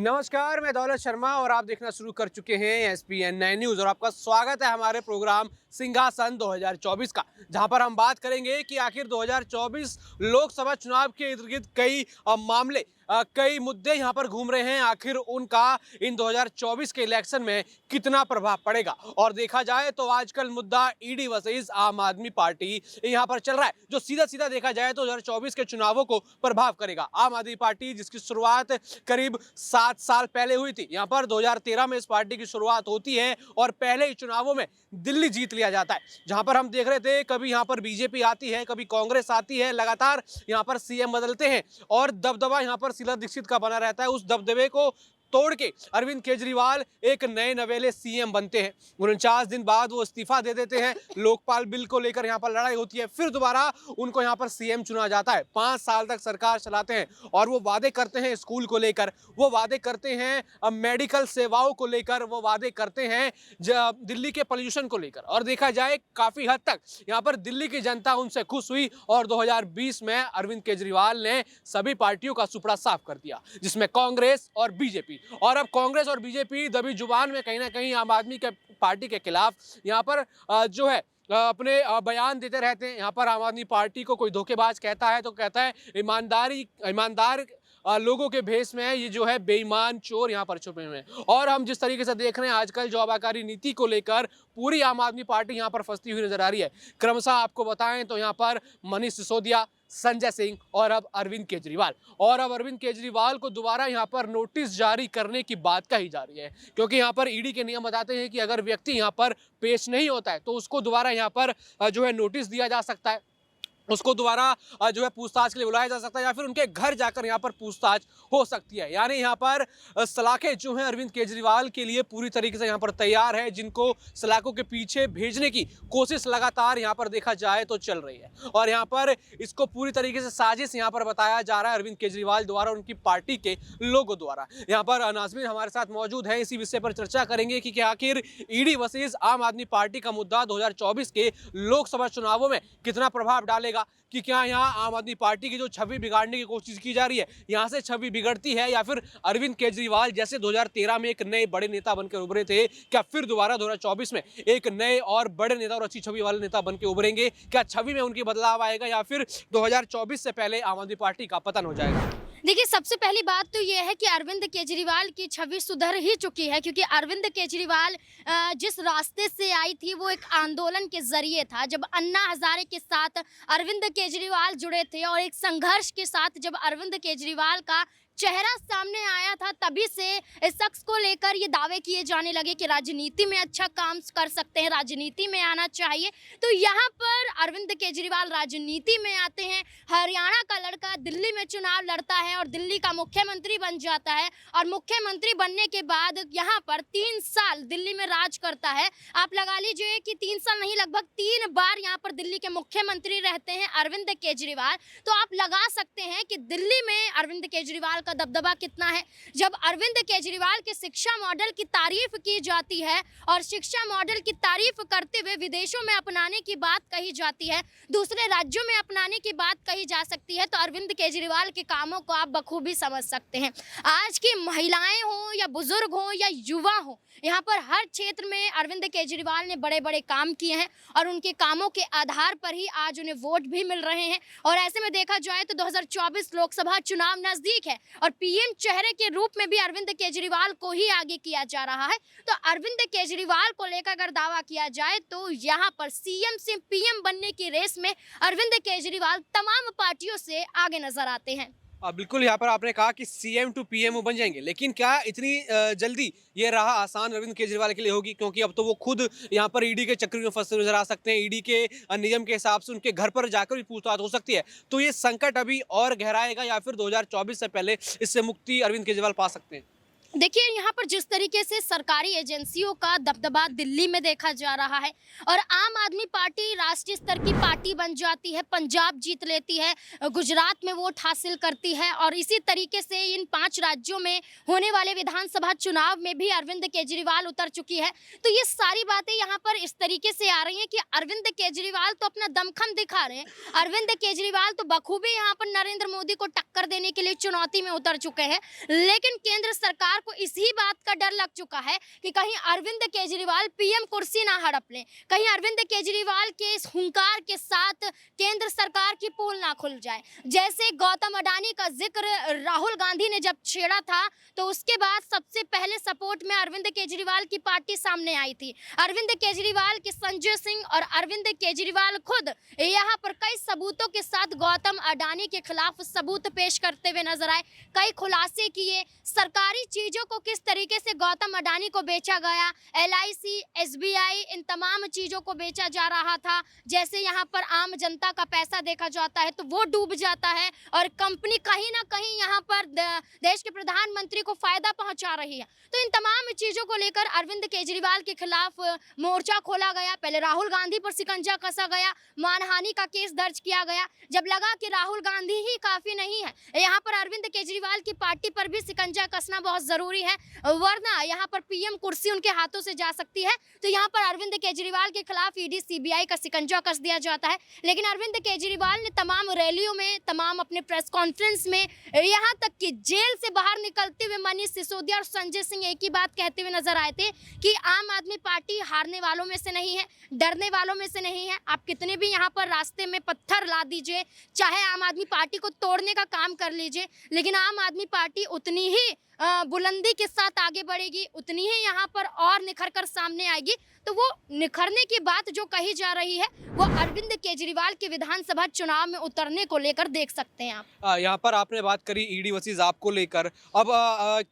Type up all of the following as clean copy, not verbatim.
नमस्कार, मैं दौलत शर्मा और आप देखना शुरू कर चुके हैं एसपीएन 9 न्यूज़ और आपका स्वागत है हमारे प्रोग्राम सिंहासन 2024 का, जहां पर हम बात करेंगे कि आखिर 2024 लोकसभा चुनाव के इर्द-गिर्द कई मामले, कई मुद्दे यहां पर घूम रहे हैं। आखिर उनका इन 2024 के इलेक्शन में कितना प्रभाव पड़ेगा। और देखा जाए तो आजकल मुद्दा ईडी वर्सेस आम आदमी पार्टी यहां पर चल रहा है, जो सीधा-सीधा देखा जाए तो 2024 के चुनावों को प्रभाव करेगा। आम आदमी पार्टी जिसकी शुरुआत करीब 7 साल पहले हुई थी, यहाँ पर 2013 में इस पार्टी की शुरुआत होती है और पहले ही चुनावों में दिल्ली जीत लिया जाता है। जहां पर हम देख रहे थे कभी यहाँ पर बीजेपी आती है, कभी कांग्रेस आती है, लगातार यहाँ पर सीएम बदलते हैं और दबदबा यहाँ पर शीला दीक्षित का बना रहता है। उस दबदबे को तोड़ के अरविंद केजरीवाल एक नए नवेले सीएम बनते हैं। 49 दिन बाद वो इस्तीफा दे देते हैं। लोकपाल बिल को लेकर यहाँ पर लड़ाई होती है, फिर दोबारा उनको यहाँ पर सीएम चुना जाता है। 5 साल तक सरकार चलाते हैं और वो वादे करते हैं स्कूल को लेकर, वो वादे करते हैं मेडिकल सेवाओं को लेकर, वो वादे करते हैं दिल्ली के पॉल्यूशन को लेकर। और देखा जाए काफी हद तक यहाँ पर दिल्ली की जनता उनसे खुश हुई और 2020 में अरविंद केजरीवाल ने सभी पार्टियों का सुपड़ा साफ कर दिया, जिसमें कांग्रेस और बीजेपी। और अब कांग्रेस और बीजेपी दबी जुबान में कहीं ना कहीं आम आदमी के पार्टी के खिलाफ यहाँ पर जो है अपने बयान देते रहते हैं। यहाँ पर आम आदमी पार्टी को कोई धोखेबाज कहता है तो कहता है ईमानदार लोगों के भेष में ये जो है बेईमान चोर यहाँ पर छुपे हुए हैं। और हम जिस तरीके से देख रहे हैं आजकल जो आबाकारी नीति को लेकर पूरी आम आदमी पार्टी यहाँ पर फंसती हुई नजर आ रही है। क्रमशः आपको बताएं तो यहाँ पर मनीष सिसोदिया, संजय सिंह और अब अरविंद केजरीवाल, और अब अरविंद केजरीवाल को दोबारा यहाँ पर नोटिस जारी करने की बात कही जा रही है, क्योंकि यहाँ पर ईडी के नियम बताते हैं कि अगर व्यक्ति यहाँ पर पेश नहीं होता है तो उसको दोबारा यहाँ पर जो है नोटिस दिया जा सकता है, उसको दोबारा जो है पूछताछ के लिए बुलाया जा सकता है या फिर उनके घर जाकर यहाँ पर पूछताछ हो सकती है। यानी यहाँ पर सलाखें जो हैं अरविंद केजरीवाल के लिए पूरी तरीके से यहाँ पर तैयार है, जिनको सलाखों के पीछे भेजने की कोशिश लगातार यहाँ पर देखा जाए तो चल रही है। और यहाँ पर इसको पूरी तरीके से साजिश यहाँ पर बताया जा रहा है अरविंद केजरीवाल द्वारा, उनकी पार्टी के लोगों द्वारा। यहाँ पर नाज़मीन हमारे साथ मौजूद है, इसी विषय पर चर्चा करेंगे कि आखिर ईडी वर्सेस आम आदमी पार्टी का मुद्दा 2024 के लोकसभा चुनावों में कितना प्रभाव डालेगा, कि क्या यहाँ आम आदमी पार्टी की जो छवि बिगाड़ने की कोशिश की जा रही है, यहाँ से छवि बिगड़ती है, या फिर अरविंद केजरीवाल जैसे 2013 में एक नए बड़े नेता बनकर उभरे थे, क्या फिर दोबारा 2024 में एक नए और बड़े नेता और अच्छी छवि वाले नेता बनकर उभरेंगे? क्या छवि में उनकी बदलाव आएगा या फिर 2024 से पहले आम आदमी पार्टी का पतन हो जाएगा? देखिए, सबसे पहली बात तो ये है कि अरविंद केजरीवाल की छवि सुधर ही चुकी है, क्योंकि अरविंद केजरीवाल जिस रास्ते से आई थी वो एक आंदोलन के जरिए था। जब अन्ना हजारे के साथ अरविंद केजरीवाल जुड़े थे और एक संघर्ष के साथ जब अरविंद केजरीवाल का चेहरा सामने आया था, तभी से इस शख्स को लेकर ये दावे किए जाने लगे कि राजनीति में अच्छा काम कर सकते हैं, राजनीति में आना चाहिए। तो यहाँ पर अरविंद केजरीवाल राजनीति में आते हैं, हरियाणा का लड़का दिल्ली में चुनाव लड़ता है और दिल्ली का मुख्यमंत्री बन जाता है, और मुख्यमंत्री बनने के बाद यहाँ पर 3 साल दिल्ली में राज करता है। आप लगा लीजिए कि 3 साल नहीं, लगभग 3 बार यहाँ पर दिल्ली के मुख्यमंत्री रहते हैं अरविंद केजरीवाल। तो आप लगा सकते हैं कि दिल्ली में अरविंद केजरीवाल का दबदबा कितना है। जब अरविंद केजरीवाल के शिक्षा मॉडल की तारीफ की जाती है और शिक्षा मॉडल की तारीफ करते हुए विदेशों में अपनाने की बात कही जाती है, दूसरे राज्यों में अपनाने की बात कही जा सकती है, तो अरविंद केजरीवाल के कामों को आप बखूबी समझ सकते हैं। आज की महिलाएं हो या बुजुर्ग हो या युवा हो, यहाँ पर हर क्षेत्र में अरविंद केजरीवाल ने बड़े बड़े काम किए हैं और उनके कामों के आधार पर ही आज उन्हें वोट भी मिल रहे हैं। और ऐसे में देखा जाए तो 2024 लोकसभा चुनाव नजदीक है और पीएम चेहरे के रूप में भी अरविंद केजरीवाल को ही आगे किया जा रहा है। तो अरविंद केजरीवाल को लेकर अगर दावा किया जाए तो यहाँ पर सीएम से पीएम बनने की रेस में अरविंद केजरीवाल तमाम पार्टियों से आगे नजर आते हैं। बिल्कुल, यहाँ पर आपने कहा कि सीएम टू पीएम बन जाएंगे, लेकिन क्या इतनी जल्दी ये राह आसान अरविंद केजरीवाल के लिए होगी? क्योंकि अब तो वो खुद यहाँ पर ईडी के चक्कर में फंसे नजर आ सकते हैं। ईडी के नियम के हिसाब से उनके घर पर जाकर भी पूछताछ हो सकती है। तो ये संकट अभी और गहराएगा या फिर 2024 से पहले इससे मुक्ति अरविंद केजरीवाल पा सकते हैं? देखिए, यहाँ पर जिस तरीके से सरकारी एजेंसियों का दबदबा दिल्ली में देखा जा रहा है और आम आदमी पार्टी राष्ट्रीय स्तर की पार्टी बन जाती है, पंजाब जीत लेती है, गुजरात में वोट हासिल करती है और इसी तरीके से इन 5 राज्यों में होने वाले विधानसभा चुनाव में भी अरविंद केजरीवाल उतर चुकी है। तो ये सारी बातें यहाँ पर इस तरीके से आ रही हैं कि अरविंद केजरीवाल तो अपना दमखम दिखा रहे हैं। अरविंद केजरीवाल तो बखूबी यहाँ पर नरेंद्र मोदी को टक्कर देने के लिए चुनौती में उतर चुके हैं। लेकिन केंद्र सरकार को इसी बात का डर लग चुका है कि कहीं अरविंद केजरीवाल पीएम कुर्सी ना हड़प लें, कहीं अरविंद केजरीवाल के इस हुंकार के साथ केंद्र सरकार की पोल ना खुल जाए। जैसे गौतम अडानी का जिक्र राहुल गांधी ने जब छेड़ा था तो उसके बाद सबसे पहले सपोर्ट में अरविंद केजरीवाल की पार्टी सामने आई थी। अरविंद केजरीवाल के संजय सिंह और अरविंद केजरीवाल खुद यहाँ पर कई सबूतों के साथ गौतम अडानी के खिलाफ सबूत पेश करते हुए नजर आए, कई खुलासे किए, सरकारी चीजों को किस तरीके से गौतम अडानी को बेचा गया, एलआईसी, एसबीआई, इन तमाम चीजों को बेचा जा रहा था। जैसे यहाँ पर आम जनता का पैसा देखा जाता है तो वो डूब जाता है और कंपनी कहीं ना कहीं यहाँ पर देश के प्रधानमंत्री को फायदा पहुंचा रही है। तो इन तमाम चीजों को लेकर अरविंद केजरीवाल के खिलाफ मोर्चा खोला गया। पहले राहुल गांधी पर शिकंजा कसा गया, मानहानि का केस दर्ज किया गया। जब लगा कि राहुल गांधी ही काफी नहीं है, यहाँ पर अरविंद केजरीवाल की पार्टी पर भी शिकंजा कसना बहुत जरूरी है, वरना यहाँ पर पीएम कुर्सी उनके हाथों से जा सकती है। तो यहाँ पर अरविंद केजरीवाल के खिलाफ ईडी सीबीआई का शिकंजा कस दिया जाता है। लेकिन अरविंद केजरीवाल ने तमाम रैलियों में, तमाम अपने प्रेस कॉन्फ्रेंस में, यहाँ तक कि जेल से बाहर निकलते हुए मनीष सिसोदिया और संजय सिंह एक ही बात कहते हुए नजर आए थे कि आम आदमी पार्टी हारने वालों में से नहीं है, डरने वालों में से नहीं है। आप कितने भी यहाँ पर रास्ते में पत्थर ला दीजिए, चाहे आम आदमी पार्टी को तोड़ने का काम कर लीजिए, लेकिन आम आदमी पार्टी उतनी ही बुलंदी के साथ आगे बढ़ेगी, उतनी ही यहाँ पर और निखर कर सामने आएगी। तो वो निखरने की बात जो कही जा रही है वो अरविंद केजरीवाल के विधानसभा चुनाव में उतरने को लेकर देख सकते हैं आप। यहाँ पर आपने बात करी ईडी वर्सेस आपको लेकर। अब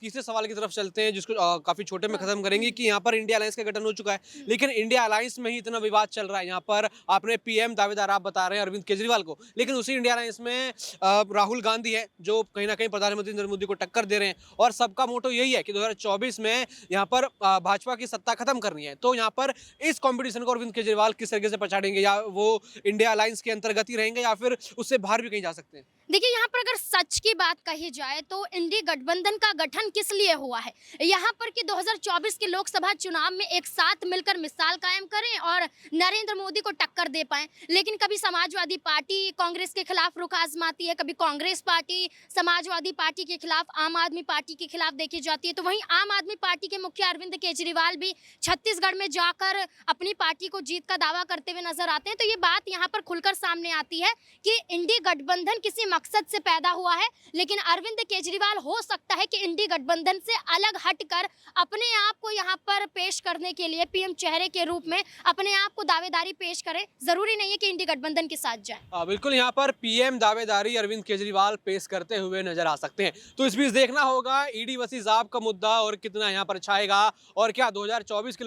तीसरे सवाल की तरफ चलते हैं जिसको काफी छोटे में खत्म करेंगे कि यहाँ पर इंडिया अलायंस का गठन हो चुका है, लेकिन इंडिया अलायंस में ही इतना विवाद चल रहा है। यहाँ पर आपने पीएम दावेदार आप बता रहे हैं अरविंद केजरीवाल को, लेकिन उसी इंडिया अलायंस में राहुल गांधी है जो कहीं ना कहीं प्रधानमंत्री नरेंद्र मोदी को टक्कर दे रहे हैं और सबका मोटो यही है कि 2024 में यहाँ पर भाजपा की सत्ता खत्म करनी है। तो यहाँ पर इस कंपटीशन को अरविंद केजरीवाल किस तरीके से पछाड़ेंगे, या वो इंडिया अलायंस के अंतर्गत ही रहेंगे या फिर उससे बाहर भी कहीं जा सकते हैं? देखिए, यहाँ पर अगर सच की बात कही जाए तो इंडी गठबंधन का गठन किस लिए हुआ है, यहाँ पर कि 2024 के लोकसभा चुनाव में एक साथ मिलकर मिसाल कायम करें और नरेंद्र मोदी को टक्कर दे पाएं। लेकिन कभी समाजवादी पार्टी कांग्रेस के खिलाफ रुख आजमाती है, कभी कांग्रेस पार्टी समाजवादी पार्टी के खिलाफ, आम आदमी पार्टी के खिलाफ देखी जाती है। तो वहीं आम आदमी पार्टी के मुखिया अरविंद केजरीवाल भी छत्तीसगढ़ में जाकर अपनी पार्टी को जीत का दावा करते हुए नजर आते हैं। तो ये बात यहाँ पर खुलकर सामने आती है कि इंडी गठबंधन किसी मकसद से पैदा हुआ है, लेकिन अरविंद केजरीवाल हो सकता है कि इंडी गठबंधन से अलग हटकर अपने आप को यहाँ पर पेश करने के लिए पीएम चेहरे के रूप में अपने आप को दावेदारी पेश करें। जरूरी नहीं है कि इंडी गठबंधन के साथ जाए। बिल्कुल, यहाँ पर पीएम दावेदारी अरविंद केजरीवाल पेश करते हुए नजर आ सकते हैं। तो इस बीच देखना होगा ईडी वर्सेस आप का मुद्दा और कितना यहाँ पर छाएगा, और क्या 2024 के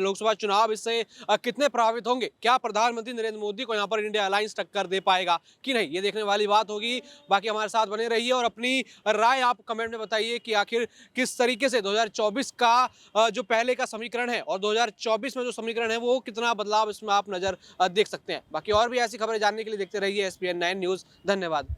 लोकसभा चुनाव इससे कितने प्रभावित होंगे। क्या प्रधानमंत्री नरेंद्र मोदी को यहाँ पर इंडिया अलायंस टक्कर दे पाएगा कि नहीं, ये देखने वाली बात होगी। बाकी हमारे साथ बने रहिए और अपनी राय आप कमेंट में बताइए कि आखिर किस तरीके से 2024 का जो पहले का समीकरण है और 2024 में जो समीकरण है वो कितना बदलाव इसमें आप नजर देख सकते हैं। बाकी और भी ऐसी खबरें जानने के लिए देखते रहिए SPN9 न्यूज़। धन्यवाद।